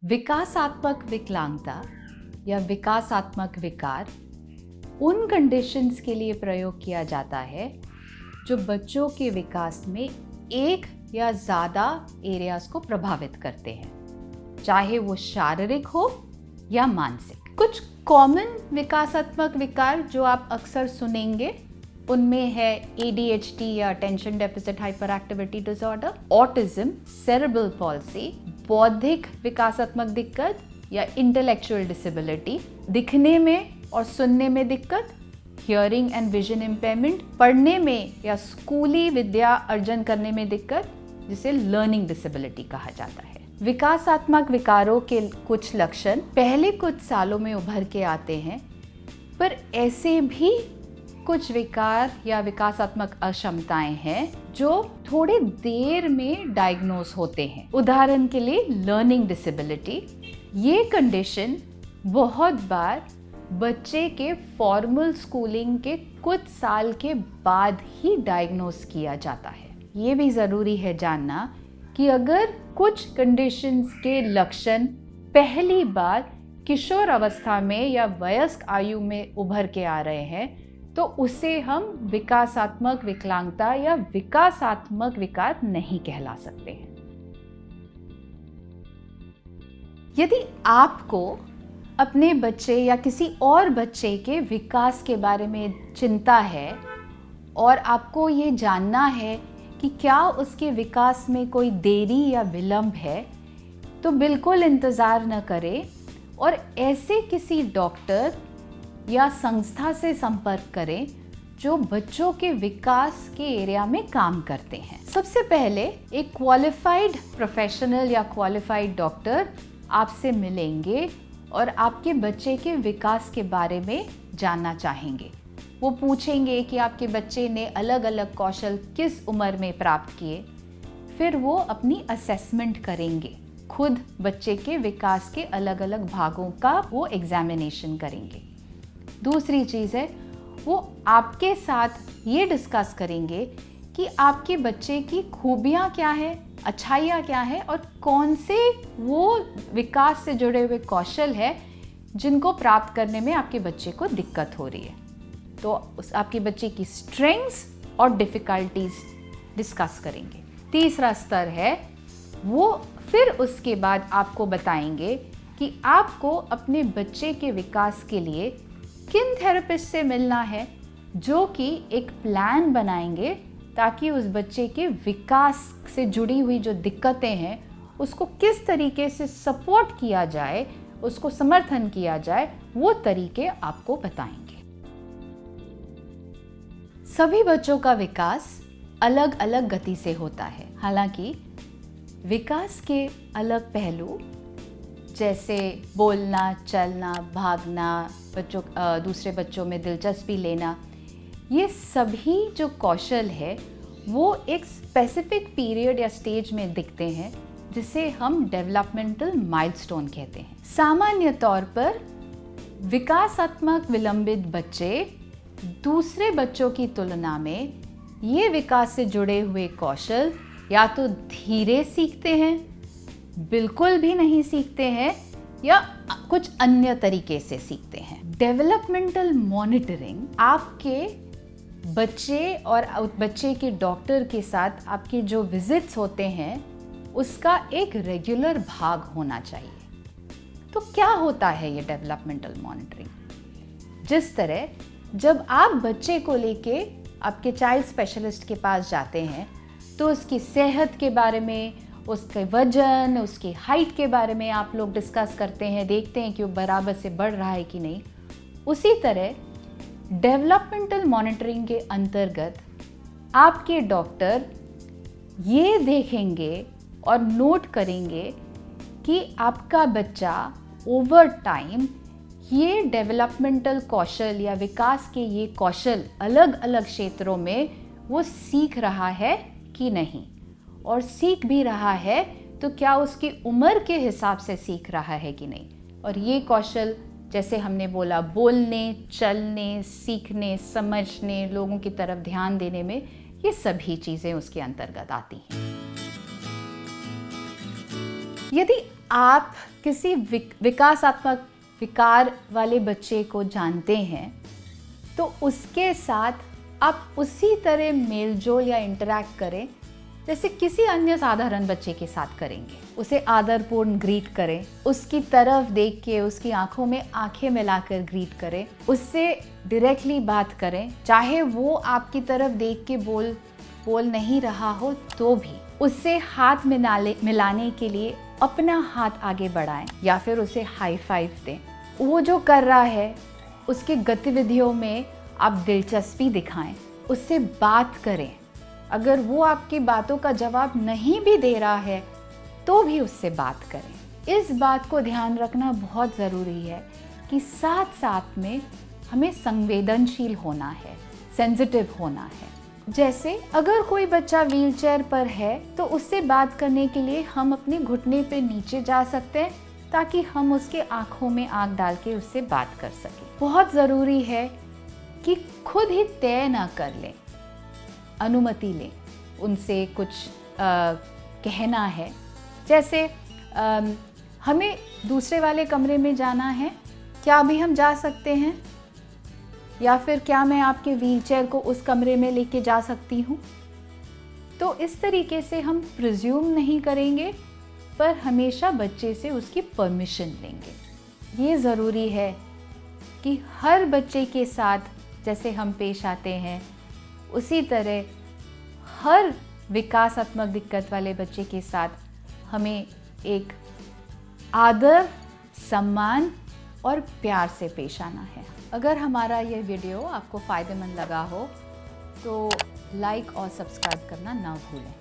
विकासात्मक विकलांगता या विकासात्मक विकार उन कंडीशंस के लिए प्रयोग किया जाता है जो बच्चों के विकास में एक या ज़्यादा एरियाज को प्रभावित करते हैं, चाहे वो शारीरिक हो या मानसिक। कुछ कॉमन विकासात्मक विकार जो आप अक्सर सुनेंगे उनमें है ADHD या attention deficit hyper activity disorder, autism, cerebral palsy, बौद्धिक विकासात्मक दिक्कत या इंटेलेक्चुअल डिसेबिलिटी, दिखने में और सुनने में दिक्कत, हियरिंग एंड विजन इम्पेयरमेंट, पढ़ने में या स्कूली विद्या अर्जन करने में दिक्कत, जिसे लर्निंग डिसेबिलिटी कहा जाता है। विकासात्मक विकारों के कुछ लक्षण पहले कुछ सालों में उभर के आते हैं, पर ऐसे भी कुछ विकार या विकासात्मक अक्षमताएं हैं जो थोड़े देर में डायग्नोज होते हैं। उदाहरण के लिए लर्निंग डिसेबिलिटी, ये कंडीशन बहुत बार बच्चे के फॉर्मल स्कूलिंग के कुछ साल के बाद ही डायग्नोज किया जाता है। ये भी ज़रूरी है जानना कि अगर कुछ कंडीशंस के लक्षण पहली बार किशोर अवस्था में या वयस्क आयु में उभर के आ रहे हैं तो उसे हम विकासात्मक विकलांगता या विकासात्मक विकार नहीं कहला सकते हैं। यदि आपको अपने बच्चे या किसी और बच्चे के विकास के बारे में चिंता है और आपको ये जानना है कि क्या उसके विकास में कोई देरी या विलंब है, तो बिल्कुल इंतज़ार न करें और ऐसे किसी डॉक्टर या संस्था से संपर्क करें जो बच्चों के विकास के एरिया में काम करते हैं। सबसे पहले एक क्वालिफाइड प्रोफेशनल या क्वालिफाइड डॉक्टर आपसे मिलेंगे और आपके बच्चे के विकास के बारे में जानना चाहेंगे। वो पूछेंगे कि आपके बच्चे ने अलग अलग कौशल किस उम्र में प्राप्त किए, फिर वो अपनी असेसमेंट करेंगे। खुद बच्चे के विकास के अलग अलग भागों का वो एग्जामिनेशन करेंगे। दूसरी चीज़ है, वो आपके साथ ये डिस्कस करेंगे कि आपके बच्चे की खूबियाँ क्या है, अच्छाइयाँ क्या है और कौन से वो विकास से जुड़े हुए कौशल है जिनको प्राप्त करने में आपके बच्चे को दिक्कत हो रही है। तो आपके बच्चे की स्ट्रेंथ्स और डिफ़िकल्टीज डिस्कस करेंगे। तीसरा स्तर है, वो फिर उसके बाद आपको बताएंगे कि आपको अपने बच्चे के विकास के लिए किन थेरेपिस्ट से मिलना है, जो कि एक प्लान बनाएंगे ताकि उस बच्चे के विकास से जुड़ी हुई जो दिक्कतें हैं उसको किस तरीके से सपोर्ट किया जाए, उसको समर्थन किया जाए, वो तरीके आपको बताएंगे। सभी बच्चों का विकास अलग अलग गति से होता है। हालांकि विकास के अलग पहलू जैसे बोलना, चलना, भागना, दूसरे बच्चों में दिलचस्पी लेना, ये सभी जो कौशल है वो एक स्पेसिफिक पीरियड या स्टेज में दिखते हैं जिसे हम डेवलपमेंटल माइलस्टोन कहते हैं। सामान्य तौर पर विकासात्मक विलंबित बच्चे दूसरे बच्चों की तुलना में ये विकास से जुड़े हुए कौशल या तो धीरे सीखते हैं, बिल्कुल भी नहीं सीखते हैं या कुछ अन्य तरीके से सीखते हैं। डेवलपमेंटल मॉनिटरिंग आपके बच्चे और बच्चे के डॉक्टर के साथ आपके जो विजिट्स होते हैं उसका एक रेगुलर भाग होना चाहिए। तो क्या होता है ये डेवलपमेंटल मॉनिटरिंग? जिस तरह जब आप बच्चे को लेके आपके चाइल्ड स्पेशलिस्ट के पास जाते हैं तो उसकी सेहत के बारे में, उसके वजन, उसकी हाइट के बारे में आप लोग डिस्कस करते हैं, देखते हैं कि वो बराबर से बढ़ रहा है कि नहीं। उसी तरह डेवलपमेंटल मॉनिटरिंग के अंतर्गत आपके डॉक्टर ये देखेंगे और नोट करेंगे कि आपका बच्चा ओवर टाइम ये डेवलपमेंटल कौशल या विकास के ये कौशल अलग अलग क्षेत्रों में वो सीख रहा है कि नहीं, और सीख भी रहा है तो क्या उसकी उम्र के हिसाब से सीख रहा है कि नहीं। और ये कौशल जैसे हमने बोला, बोलने, चलने, सीखने, समझने, लोगों की तरफ ध्यान देने में, ये सभी चीज़ें उसके अंतर्गत आती हैं। यदि आप किसी विकासात्मक विकार वाले बच्चे को जानते हैं तो उसके साथ आप उसी तरह मेलजोल या इंटरैक्ट करें जैसे किसी अन्य साधारण बच्चे के साथ करेंगे। उसे आदरपूर्ण ग्रीट करें, उसकी तरफ देख के उसकी आंखों में आंखें मिलाकर ग्रीट करें, उससे डायरेक्टली बात करें, चाहे वो आपकी तरफ देख के बोल नहीं रहा हो तो भी उससे हाथ मिलाने के लिए अपना हाथ आगे बढ़ाएं या फिर उसे हाई फाइव दें। वो जो कर रहा है उसकी गतिविधियों में आप दिलचस्पी दिखाएं, उससे बात करें। अगर वो आपकी बातों का जवाब नहीं भी दे रहा है तो भी उससे बात करें। इस बात को ध्यान रखना बहुत ज़रूरी है कि साथ साथ में हमें संवेदनशील होना है, सेंसिटिव होना है। जैसे अगर कोई बच्चा व्हीलचेयर पर है तो उससे बात करने के लिए हम अपने घुटने पे नीचे जा सकते हैं ताकि हम उसके आंखों में आंख डाल के उससे बात कर सकें। बहुत ज़रूरी है कि खुद ही तय ना कर लें, अनुमति लें। उनसे कुछ कहना है, जैसे हमें दूसरे वाले कमरे में जाना है, क्या अभी हम जा सकते हैं? या फिर क्या मैं आपके व्हीलचेयर को उस कमरे में लेके जा सकती हूँ? तो इस तरीके से हम प्रिज्यूम नहीं करेंगे पर हमेशा बच्चे से उसकी परमिशन लेंगे। ये ज़रूरी है कि हर बच्चे के साथ जैसे हम पेश आते हैं उसी तरह हर विकासात्मक दिक्कत वाले बच्चे के साथ हमें एक आदर, सम्मान और प्यार से पेश आना है। अगर हमारा ये वीडियो आपको फ़ायदेमंद लगा हो तो लाइक और सब्सक्राइब करना ना भूलें।